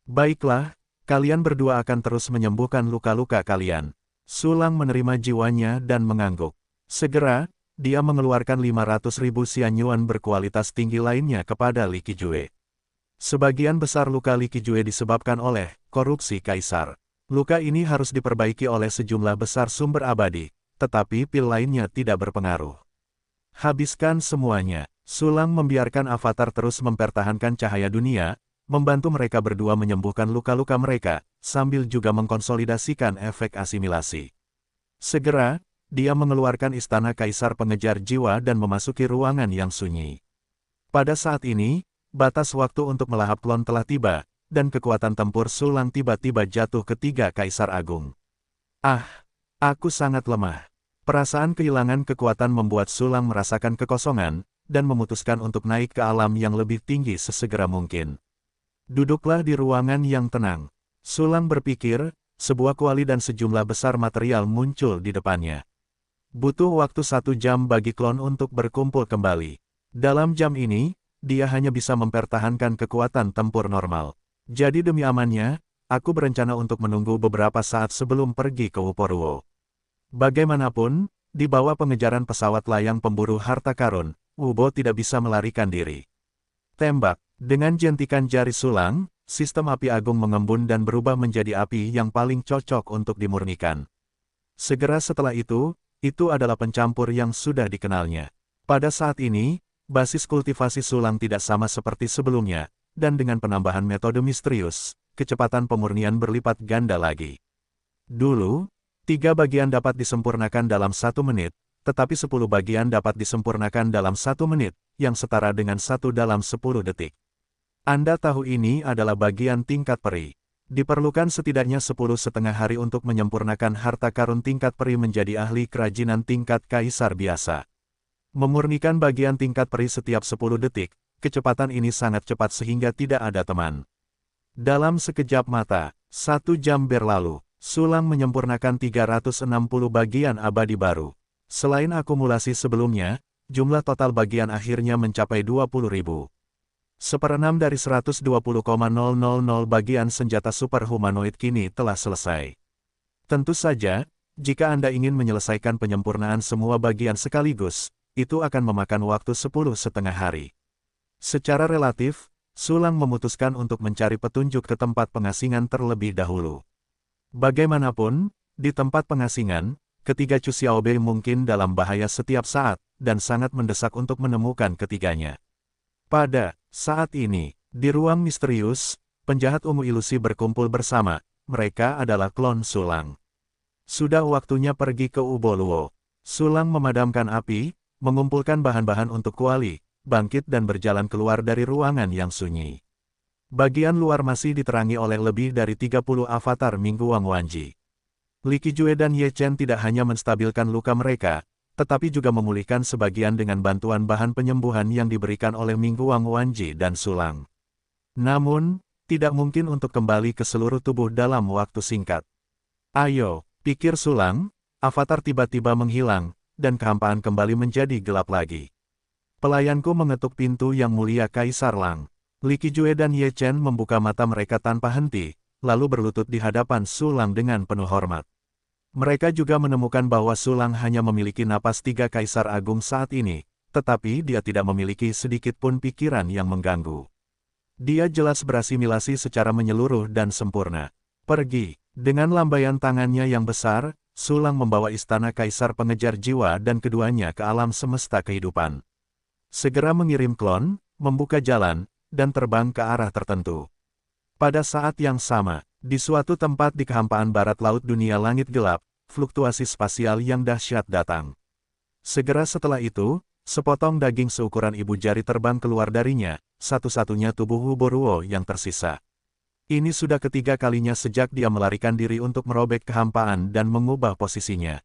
Baiklah, kalian berdua akan terus menyembuhkan luka-luka kalian. Sulang menerima jiwanya dan mengangguk. Segera, dia mengeluarkan 500.000 sianyuan berkualitas tinggi lainnya kepada Li Qijue. Sebagian besar luka Li Qijue disebabkan oleh korupsi Kaisar. Luka ini harus diperbaiki oleh sejumlah besar sumber abadi, tetapi pil lainnya tidak berpengaruh. Habiskan semuanya. Sulang membiarkan avatar terus mempertahankan cahaya dunia, membantu mereka berdua menyembuhkan luka-luka mereka, sambil juga mengkonsolidasikan efek asimilasi. Segera, dia mengeluarkan istana Kaisar Pengejar Jiwa dan memasuki ruangan yang sunyi. Pada saat ini, batas waktu untuk melahap klon telah tiba, dan kekuatan tempur Sulang tiba-tiba jatuh ke 3 Kaisar Agung. Aku sangat lemah. Perasaan kehilangan kekuatan membuat Sulang merasakan kekosongan, dan memutuskan untuk naik ke alam yang lebih tinggi sesegera mungkin. Duduklah di ruangan yang tenang. Sulang berpikir, sebuah kuali dan sejumlah besar material muncul di depannya. Butuh waktu 1 jam bagi klon untuk berkumpul kembali. Dalam jam ini, dia hanya bisa mempertahankan kekuatan tempur normal. Jadi demi amannya, aku berencana untuk menunggu beberapa saat sebelum pergi ke Wooporuo. Bagaimanapun, di bawah pengejaran pesawat layang pemburu harta karun, Wubo tidak bisa melarikan diri. Tembak. Dengan jentikan jari Sulang, sistem api agung mengembun dan berubah menjadi api yang paling cocok untuk dimurnikan. Segera setelah itu adalah pencampur yang sudah dikenalnya. Pada saat ini, basis kultivasi Sulang tidak sama seperti sebelumnya, dan dengan penambahan metode misterius, kecepatan pemurnian berlipat ganda lagi. Dulu, 3 bagian dapat disempurnakan dalam 1 menit, tetapi 10 bagian dapat disempurnakan dalam 1 menit, yang setara dengan 1 dalam 10 detik. Anda tahu ini adalah bagian tingkat peri. Diperlukan setidaknya 10,5 hari untuk menyempurnakan harta karun tingkat peri menjadi ahli kerajinan tingkat kaisar biasa. Memurnikan bagian tingkat peri setiap 10 detik, kecepatan ini sangat cepat sehingga tidak ada teman. Dalam sekejap mata, 1 jam berlalu. Sulang menyempurnakan 360 bagian abadi baru. Selain akumulasi sebelumnya, jumlah total bagian akhirnya mencapai 20.000. 1/6 dari 120,000 bagian senjata super humanoid kini telah selesai. Tentu saja, jika Anda ingin menyelesaikan penyempurnaan semua bagian sekaligus, itu akan memakan waktu 10,5 hari. Secara relatif, Sulang memutuskan untuk mencari petunjuk ke tempat pengasingan terlebih dahulu. Bagaimanapun, di tempat pengasingan, ketiga Chu Xiaobei mungkin dalam bahaya setiap saat, dan sangat mendesak untuk menemukan ketiganya. Pada saat ini, di ruang misterius, penjahat ungu ilusi berkumpul bersama, mereka adalah klon Sulang. Sudah waktunya pergi ke Wooporuo. Sulang memadamkan api, mengumpulkan bahan-bahan untuk kuali, bangkit dan berjalan keluar dari ruangan yang sunyi. Bagian luar masih diterangi oleh lebih dari 30 avatar Minggu Wang Wanji. Li Qijue dan Ye Chen tidak hanya menstabilkan luka mereka, tetapi juga memulihkan sebagian dengan bantuan bahan penyembuhan yang diberikan oleh Minggu Wang Wanji dan Sulang. Namun, tidak mungkin untuk kembali ke seluruh tubuh dalam waktu singkat. Ayo, pikir Sulang, avatar tiba-tiba menghilang, dan kehampaan kembali menjadi gelap lagi. Pelayanku mengetuk pintu yang mulia Kaisar Lang. Li Qijue dan Ye Chen membuka mata mereka tanpa henti, lalu berlutut di hadapan Sulang dengan penuh hormat. Mereka juga menemukan bahwa Sulang hanya memiliki napas 3 Kaisar Agung saat ini, tetapi dia tidak memiliki sedikit pun pikiran yang mengganggu. Dia jelas berasimilasi secara menyeluruh dan sempurna. Pergi. Dengan lambaian tangannya yang besar, Sulang membawa istana Kaisar Pengejar Jiwa dan keduanya ke alam semesta kehidupan. Segera mengirim klon, membuka jalan, dan terbang ke arah tertentu. Pada saat yang sama, di suatu tempat di kehampaan barat laut dunia langit gelap, fluktuasi spasial yang dahsyat datang. Segera setelah itu, sepotong daging seukuran ibu jari terbang keluar darinya, satu-satunya tubuh Wooporuo yang tersisa. Ini sudah ketiga kalinya sejak dia melarikan diri untuk merobek kehampaan dan mengubah posisinya.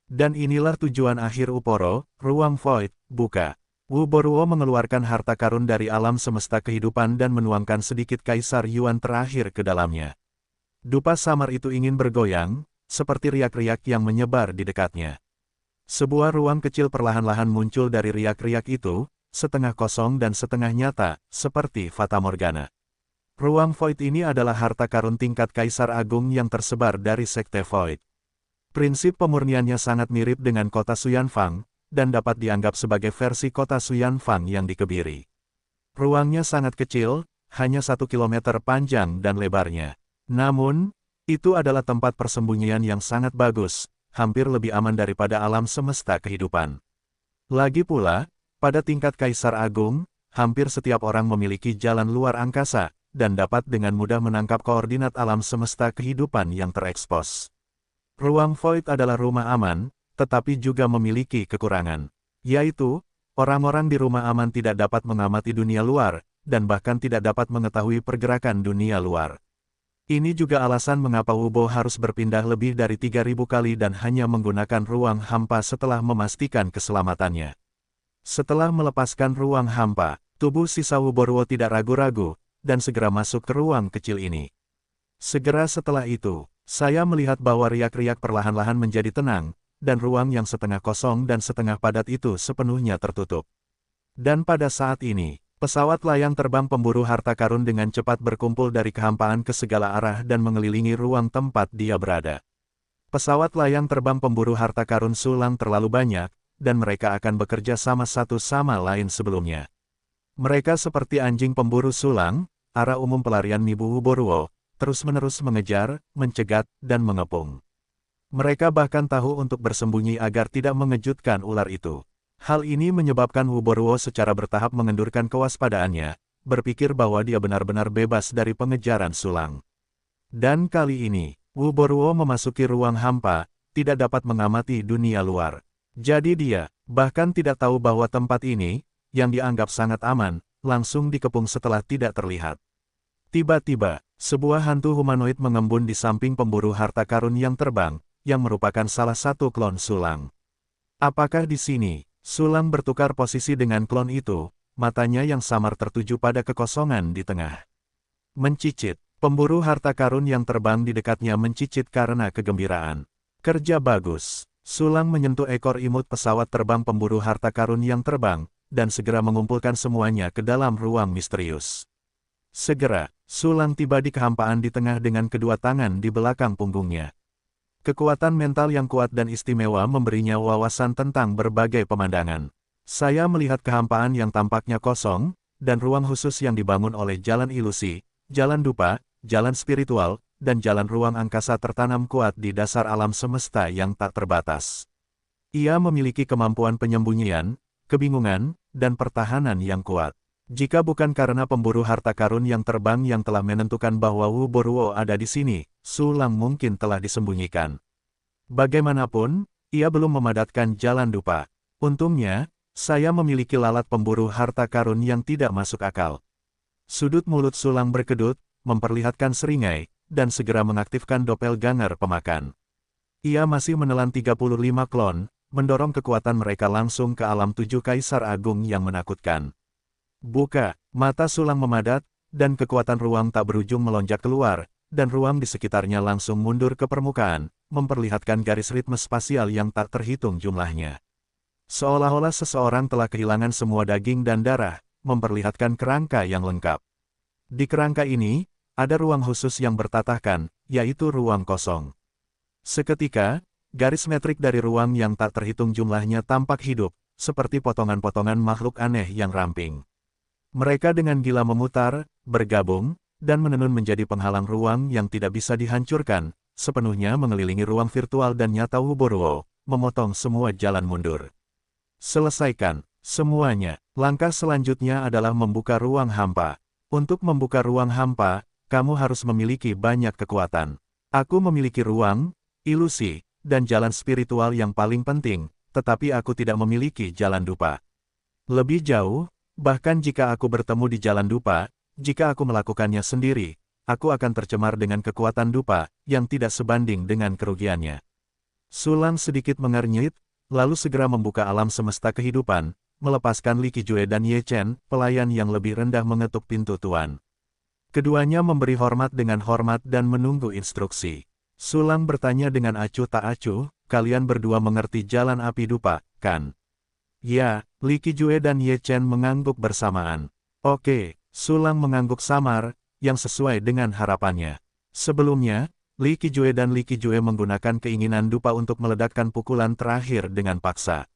Dan inilah tujuan akhir Wooporuo, ruang void, buka. Wooporuo mengeluarkan harta karun dari alam semesta kehidupan dan menuangkan sedikit Kaisar Yuan terakhir ke dalamnya. Dupa samar itu ingin bergoyang, seperti riak-riak yang menyebar di dekatnya. Sebuah ruang kecil perlahan-lahan muncul dari riak-riak itu, setengah kosong dan setengah nyata, seperti Fata Morgana. Ruang void ini adalah harta karun tingkat Kaisar Agung yang tersebar dari Sekte Void. Prinsip pemurniannya sangat mirip dengan kota Xuyanfang, dan dapat dianggap sebagai versi kota Xuyanfang yang dikebiri. Ruangnya sangat kecil, hanya 1 kilometer panjang dan lebarnya. Namun, itu adalah tempat persembunyian yang sangat bagus, hampir lebih aman daripada alam semesta kehidupan. Lagi pula, pada tingkat Kaisar Agung, hampir setiap orang memiliki jalan luar angkasa, dan dapat dengan mudah menangkap koordinat alam semesta kehidupan yang terekspos. Ruang void adalah rumah aman, tetapi juga memiliki kekurangan, yaitu, orang-orang di rumah aman tidak dapat mengamati dunia luar, dan bahkan tidak dapat mengetahui pergerakan dunia luar. Ini juga alasan mengapa Wubo harus berpindah lebih dari 3.000 kali dan hanya menggunakan ruang hampa setelah memastikan keselamatannya. Setelah melepaskan ruang hampa, tubuh sisa Wuboruo tidak ragu-ragu, dan segera masuk ke ruang kecil ini. Segera setelah itu, saya melihat bahwa riak-riak perlahan-lahan menjadi tenang, dan ruang yang setengah kosong dan setengah padat itu sepenuhnya tertutup. Dan pada saat ini, pesawat layang terbang pemburu harta karun dengan cepat berkumpul dari kehampaan ke segala arah dan mengelilingi ruang tempat dia berada. Pesawat layang terbang pemburu harta karun Sulang terlalu banyak, dan mereka akan bekerja sama satu sama lain sebelumnya. Mereka seperti anjing pemburu Sulang, arah umum pelarian Mibu Wuboruo, terus-menerus mengejar, mencegat, dan mengepung. Mereka bahkan tahu untuk bersembunyi agar tidak mengejutkan ular itu. Hal ini menyebabkan Wuboruo secara bertahap mengendurkan kewaspadaannya, berpikir bahwa dia benar-benar bebas dari pengejaran Sulang. Dan kali ini, Wuboruo memasuki ruang hampa, tidak dapat mengamati dunia luar. Jadi dia, bahkan tidak tahu bahwa tempat ini, yang dianggap sangat aman, langsung dikepung setelah tidak terlihat. Tiba-tiba, sebuah hantu humanoid mengembun di samping pemburu harta karun yang terbang, yang merupakan salah satu klon Sulang. Apakah di sini, Sulang bertukar posisi dengan klon itu, matanya yang samar tertuju pada kekosongan di tengah. Mencicit, pemburu harta karun yang terbang di dekatnya mencicit karena kegembiraan. Kerja bagus. Sulang menyentuh ekor imut pesawat terbang pemburu harta karun yang terbang, dan segera mengumpulkan semuanya ke dalam ruang misterius. Segera, Sulang tiba di kehampaan di tengah dengan kedua tangan di belakang punggungnya. Kekuatan mental yang kuat dan istimewa memberinya wawasan tentang berbagai pemandangan. Saya melihat kehampaan yang tampaknya kosong, dan ruang khusus yang dibangun oleh jalan ilusi, jalan dupa, jalan spiritual, dan jalan ruang angkasa tertanam kuat di dasar alam semesta yang tak terbatas. Ia memiliki kemampuan penyembunyian, kebingungan, dan pertahanan yang kuat. Jika bukan karena pemburu harta karun yang terbang yang telah menentukan bahwa Wuboruo ada di sini, Sulang mungkin telah disembunyikan. Bagaimanapun, ia belum memadatkan jalan dupa. Untungnya, saya memiliki lalat pemburu harta karun yang tidak masuk akal. Sudut mulut Sulang berkedut, memperlihatkan seringai, dan segera mengaktifkan doppelganger pemakan. Ia masih menelan 35 klon, mendorong kekuatan mereka langsung ke alam 7 Kaisar Agung yang menakutkan. Buka, mata Sulang memadat, dan kekuatan ruang tak berujung melonjak keluar, dan ruang di sekitarnya langsung mundur ke permukaan, memperlihatkan garis ritme spasial yang tak terhitung jumlahnya. Seolah-olah seseorang telah kehilangan semua daging dan darah, memperlihatkan kerangka yang lengkap. Di kerangka ini, ada ruang khusus yang bertatahkan, yaitu ruang kosong. Seketika, garis metrik dari ruang yang tak terhitung jumlahnya tampak hidup, seperti potongan-potongan makhluk aneh yang ramping. Mereka dengan gila memutar, bergabung, dan menenun menjadi penghalang ruang yang tidak bisa dihancurkan, sepenuhnya mengelilingi ruang virtual dan nyata Wuboruo, memotong semua jalan mundur. Selesaikan semuanya. Langkah selanjutnya adalah membuka ruang hampa. Untuk membuka ruang hampa, kamu harus memiliki banyak kekuatan. Aku memiliki ruang, ilusi, dan jalan spiritual yang paling penting, tetapi aku tidak memiliki jalan dupa. Lebih jauh, bahkan jika aku bertemu di jalan dupa, jika aku melakukannya sendiri, aku akan tercemar dengan kekuatan dupa, yang tidak sebanding dengan kerugiannya. Sulang sedikit mengernyit, lalu segera membuka alam semesta kehidupan, melepaskan Li Qijue dan Ye Chen, pelayan yang lebih rendah mengetuk pintu tuan. Keduanya memberi hormat dengan hormat dan menunggu instruksi. Sulang bertanya dengan acuh tak acuh, kalian berdua mengerti jalan api dupa, kan? Ya, Li Qijue dan Ye Chen mengangguk bersamaan. Oke, Sulang mengangguk samar, yang sesuai dengan harapannya. Sebelumnya, Li Qijue dan Li Qijue menggunakan keinginan dupa untuk meledakkan pukulan terakhir dengan paksa.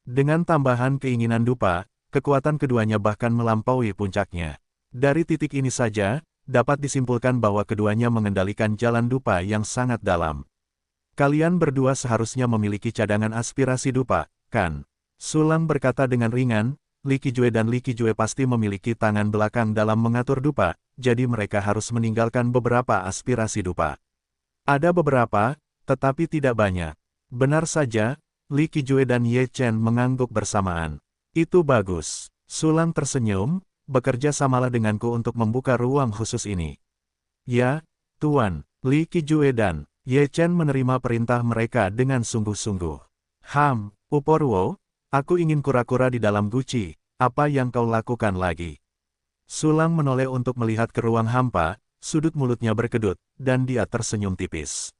Dengan tambahan keinginan dupa, kekuatan keduanya bahkan melampaui puncaknya. Dari titik ini saja, dapat disimpulkan bahwa keduanya mengendalikan jalan dupa yang sangat dalam. Kalian berdua seharusnya memiliki cadangan aspirasi dupa, kan? Sulang berkata dengan ringan, Li Qijue dan Li Qijue pasti memiliki tangan belakang dalam mengatur dupa, jadi mereka harus meninggalkan beberapa aspirasi dupa. Ada beberapa, tetapi tidak banyak. Benar saja, Li Qijue dan Ye Chen mengangguk bersamaan. Itu bagus. Sulang tersenyum, bekerja samalah denganku untuk membuka ruang khusus ini. Ya, Tuan, Li Qijue dan Ye Chen menerima perintah mereka dengan sungguh-sungguh. Uporwo, aku ingin kura-kura di dalam guci, apa yang kau lakukan lagi? Sulang menoleh untuk melihat ke ruang hampa, sudut mulutnya berkedut, dan dia tersenyum tipis.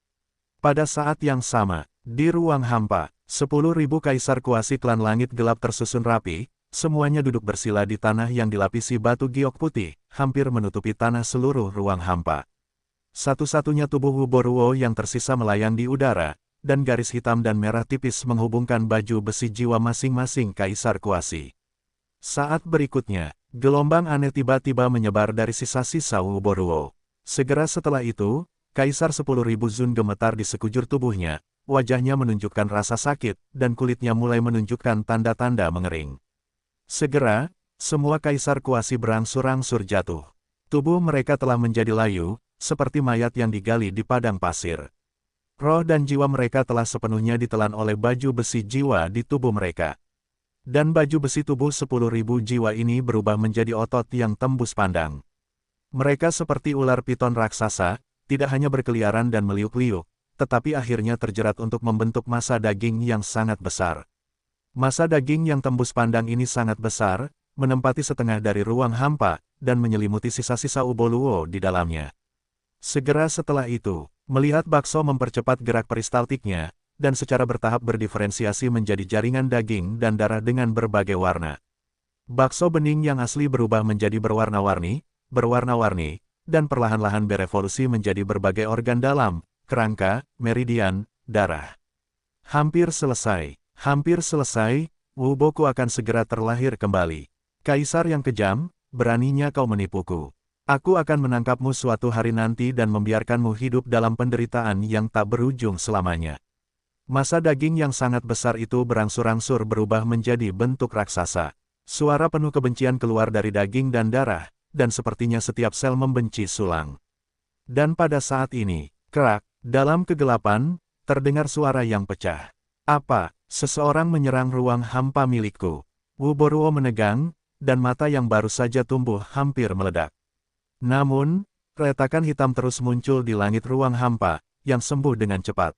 Pada saat yang sama, di ruang hampa, 10.000 kaisar kuasi klan langit gelap tersusun rapi, semuanya duduk bersila di tanah yang dilapisi batu giok putih, hampir menutupi tanah seluruh ruang hampa. Satu-satunya tubuh Wuboruo yang tersisa melayang di udara, dan garis hitam dan merah tipis menghubungkan baju besi jiwa masing-masing kaisar kuasi. Saat berikutnya, gelombang aneh tiba-tiba menyebar dari sisa-sisa Wuboruo. Segera setelah itu, Kaisar 10.000 Zun gemetar di sekujur tubuhnya, wajahnya menunjukkan rasa sakit, dan kulitnya mulai menunjukkan tanda-tanda mengering. Segera, semua kaisar kuasi berangsur-angsur jatuh. Tubuh mereka telah menjadi layu, seperti mayat yang digali di padang pasir. Roh dan jiwa mereka telah sepenuhnya ditelan oleh baju besi jiwa di tubuh mereka. Dan baju besi tubuh 10.000 jiwa ini berubah menjadi otot yang tembus pandang. Mereka seperti ular piton raksasa, tidak hanya berkeliaran dan meliuk-liuk, tetapi akhirnya terjerat untuk membentuk massa daging yang sangat besar. Massa daging yang tembus pandang ini sangat besar, menempati setengah dari ruang hampa, dan menyelimuti sisa-sisa Uboluo di dalamnya. Segera setelah itu, melihat bakso mempercepat gerak peristaltiknya, dan secara bertahap berdiferensiasi menjadi jaringan daging dan darah dengan berbagai warna. Bakso bening yang asli berubah menjadi berwarna-warni, dan perlahan-lahan berevolusi menjadi berbagai organ dalam, kerangka, meridian, darah. Hampir selesai, Wuboku akan segera terlahir kembali. Kaisar yang kejam, beraninya kau menipuku. Aku akan menangkapmu suatu hari nanti dan membiarkanmu hidup dalam penderitaan yang tak berujung selamanya. Massa daging yang sangat besar itu berangsur-angsur berubah menjadi bentuk raksasa. Suara penuh kebencian keluar dari daging dan darah, dan sepertinya setiap sel membenci Sulang. Dan pada saat ini, kerak, dalam kegelapan, terdengar suara yang pecah. Apa? Seseorang menyerang ruang hampa milikku. Wuboruo menegang, dan mata yang baru saja tumbuh hampir meledak. Namun, retakan hitam terus muncul di langit ruang hampa, yang sembuh dengan cepat.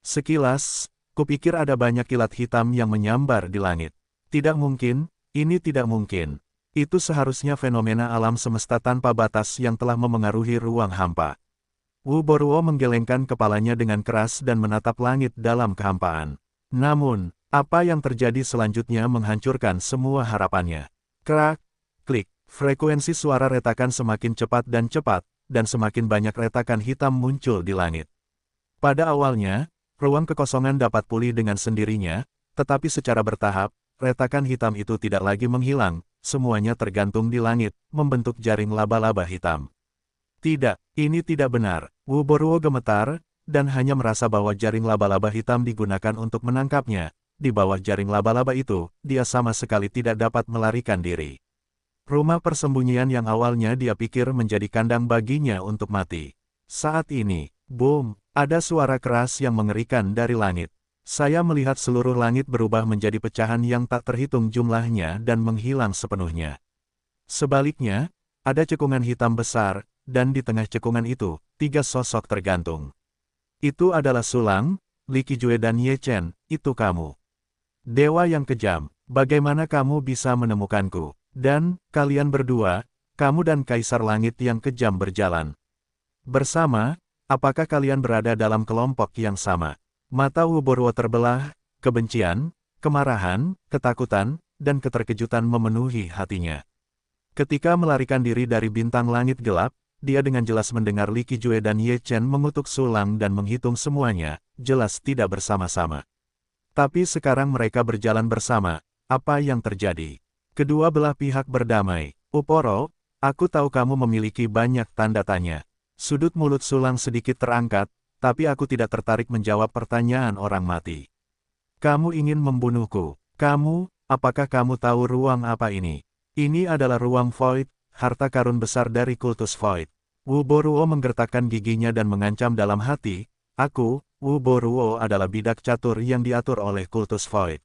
Sekilas, kupikir ada banyak kilat hitam yang menyambar di langit. Tidak mungkin, ini tidak mungkin. Itu seharusnya fenomena alam semesta tanpa batas yang telah memengaruhi ruang hampa. Wuboruo menggelengkan kepalanya dengan keras dan menatap langit dalam kehampaan. Namun, apa yang terjadi selanjutnya menghancurkan semua harapannya. Krak, klik, frekuensi suara retakan semakin cepat, dan semakin banyak retakan hitam muncul di langit. Pada awalnya, ruang kekosongan dapat pulih dengan sendirinya, tetapi secara bertahap, retakan hitam itu tidak lagi menghilang, semuanya tergantung di langit, membentuk jaring laba-laba hitam. Tidak, ini tidak benar. Wuboruo gemetar, dan hanya merasa bahwa jaring laba-laba hitam digunakan untuk menangkapnya. Di bawah jaring laba-laba itu, dia sama sekali tidak dapat melarikan diri. Rumah persembunyian yang awalnya dia pikir menjadi kandang baginya untuk mati. Saat ini, boom, ada suara keras yang mengerikan dari langit. Saya melihat seluruh langit berubah menjadi pecahan yang tak terhitung jumlahnya dan menghilang sepenuhnya. Sebaliknya, ada cekungan hitam besar, dan di tengah cekungan itu, 3 sosok tergantung. Itu adalah Sulang, Li Qijue dan Ye Chen, itu kamu. Dewa yang kejam, bagaimana kamu bisa menemukanku? Dan, kalian berdua, kamu dan Kaisar Langit yang kejam berjalan bersama, apakah kalian berada dalam kelompok yang sama? Mata Wuboruo terbelah, kebencian, kemarahan, ketakutan, dan keterkejutan memenuhi hatinya. Ketika melarikan diri dari bintang langit gelap, dia dengan jelas mendengar Li Qijue dan Ye Chen mengutuk Sulang dan menghitung semuanya, jelas tidak bersama-sama. Tapi sekarang mereka berjalan bersama, apa yang terjadi? Kedua belah pihak berdamai. Uporo, aku tahu kamu memiliki banyak tanda tanya. Sudut mulut Sulang sedikit terangkat, tapi aku tidak tertarik menjawab pertanyaan orang mati. Kamu ingin membunuhku. Apakah kamu tahu ruang apa ini? Ini adalah ruang Void, harta karun besar dari kultus Void. Wuboruo menggertakkan giginya dan mengancam dalam hati, Wuboruo adalah bidak catur yang diatur oleh kultus Void.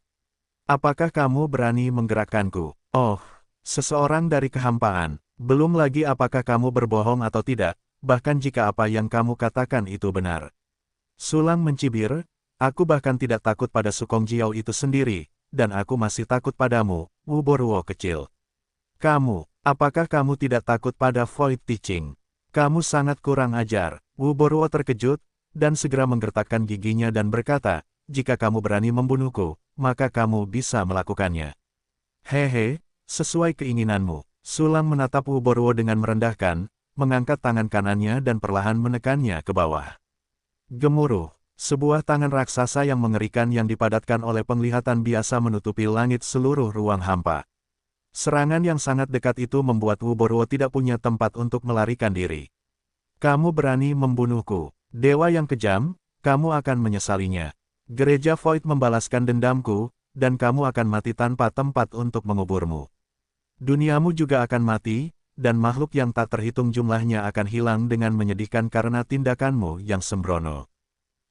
Apakah kamu berani menggerakkanku? Oh, seseorang dari kehampaan. Belum lagi apakah kamu berbohong atau tidak, bahkan jika apa yang kamu katakan itu benar. Sulang mencibir, aku bahkan tidak takut pada Sukong Jiao itu sendiri, dan aku masih takut padamu, Wu Boruo kecil. Kamu, apakah kamu tidak takut pada Void Teaching? Kamu sangat kurang ajar. Wu Boruo terkejut, dan segera menggertakkan giginya dan berkata, jika kamu berani membunuhku, maka kamu bisa melakukannya. Hehe, sesuai keinginanmu. Sulang menatap Wu Boruo dengan merendahkan, mengangkat tangan kanannya dan perlahan menekannya ke bawah. Gemuruh, sebuah tangan raksasa yang mengerikan yang dipadatkan oleh penglihatan biasa menutupi langit seluruh ruang hampa. Serangan yang sangat dekat itu membuat Wu Boruo tidak punya tempat untuk melarikan diri. Kamu berani membunuhku, dewa yang kejam, kamu akan menyesalinya. Gereja Void membalaskan dendamku, dan kamu akan mati tanpa tempat untuk menguburmu. Duniamu juga akan mati, dan makhluk yang tak terhitung jumlahnya akan hilang dengan menyedihkan karena tindakanmu yang sembrono.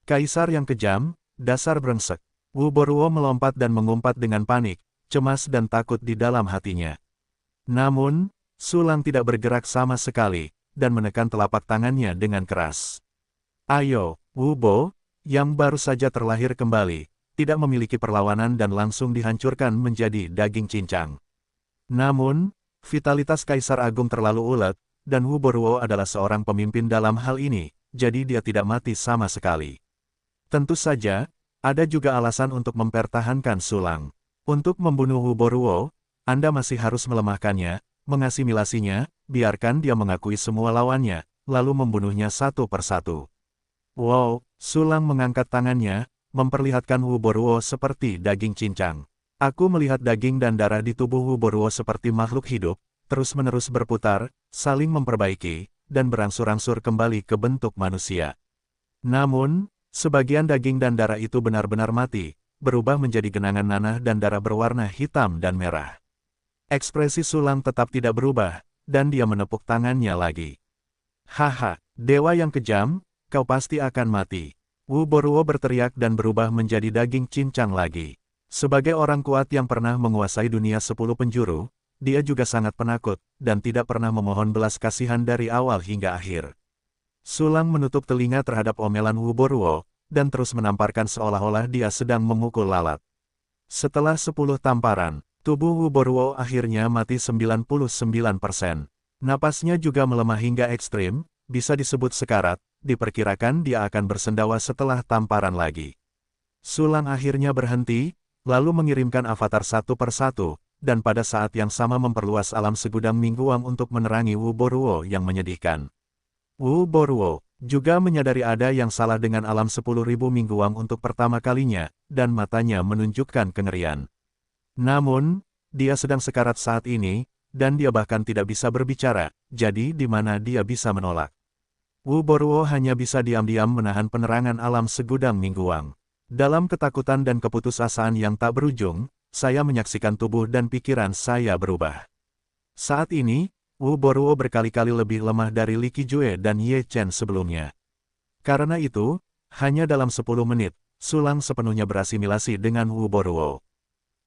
Kaisar yang kejam, dasar brengsek. Wu Boruo melompat dan mengumpat dengan panik, cemas dan takut di dalam hatinya. Namun, Sulang tidak bergerak sama sekali, dan menekan telapak tangannya dengan keras. Ayo, Wu Bo, yang baru saja terlahir kembali, tidak memiliki perlawanan dan langsung dihancurkan menjadi daging cincang. Namun, vitalitas Kaisar Agung terlalu ulet, dan Wu Boruo adalah seorang pemimpin dalam hal ini, jadi dia tidak mati sama sekali. Tentu saja, ada juga alasan untuk mempertahankan Sulang. Untuk membunuh Wu Boruo, Anda masih harus melemahkannya, mengasimilasinya, biarkan dia mengakui semua lawannya, lalu membunuhnya satu persatu. Wow, Sulang mengangkat tangannya, memperlihatkan Wu Boruo seperti daging cincang. Aku melihat daging dan darah di tubuh Wu Boruo seperti makhluk hidup, terus-menerus berputar, saling memperbaiki, dan berangsur-angsur kembali ke bentuk manusia. Namun, sebagian daging dan darah itu benar-benar mati, berubah menjadi genangan nanah dan darah berwarna hitam dan merah. Ekspresi Sulang tetap tidak berubah, dan dia menepuk tangannya lagi. Haha, dewa yang kejam, kau pasti akan mati. Wu Boruo berteriak dan berubah menjadi daging cincang lagi. Sebagai orang kuat yang pernah menguasai dunia 10 penjuru, dia juga sangat penakut, dan tidak pernah memohon belas kasihan dari awal hingga akhir. Sulang menutup telinga terhadap omelan Wu Boruo, dan terus menamparkan seolah-olah dia sedang memukul lalat. Setelah 10 tamparan, tubuh Wu Boruo akhirnya mati 99%. Napasnya juga melemah hingga ekstrim, bisa disebut sekarat, diperkirakan dia akan bersendawa setelah tamparan lagi. Sulang akhirnya berhenti, lalu mengirimkan avatar satu persatu, dan pada saat yang sama memperluas alam segudang mingguang untuk menerangi Wu Boruo yang menyedihkan. Wu Boruo juga menyadari ada yang salah dengan alam 10.000 mingguang untuk pertama kalinya, dan matanya menunjukkan kengerian. Namun, dia sedang sekarat saat ini, dan dia bahkan tidak bisa berbicara, jadi di mana dia bisa menolak. Wu Boruo hanya bisa diam-diam menahan penerangan alam segudang mingguang. Dalam ketakutan dan keputusasaan yang tak berujung, saya menyaksikan tubuh dan pikiran saya berubah. Saat ini, Wu Boruo berkali-kali lebih lemah dari Li Qijue dan Ye Chen sebelumnya. Karena itu, hanya dalam 10 menit, Sulang sepenuhnya berasimilasi dengan Wu Boruo.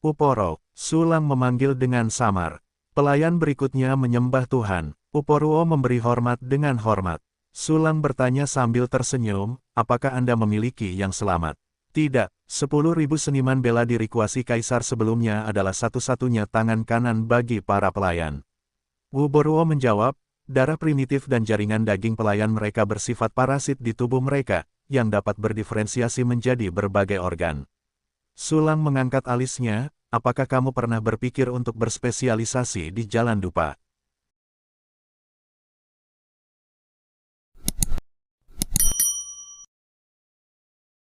Uporo, Sulang memanggil dengan samar. Pelayan berikutnya menyembah Tuhan. Uporuo memberi hormat dengan hormat. Sulang bertanya sambil tersenyum, apakah Anda memiliki yang selamat? Tidak, 10.000 seniman bela diri kuasi kaisar sebelumnya adalah satu-satunya tangan kanan bagi para pelayan. Wu Boruo menjawab, darah primitif dan jaringan daging pelayan mereka bersifat parasit di tubuh mereka, yang dapat berdiferensiasi menjadi berbagai organ. Sulang mengangkat alisnya, apakah kamu pernah berpikir untuk berspesialisasi di jalan dupa?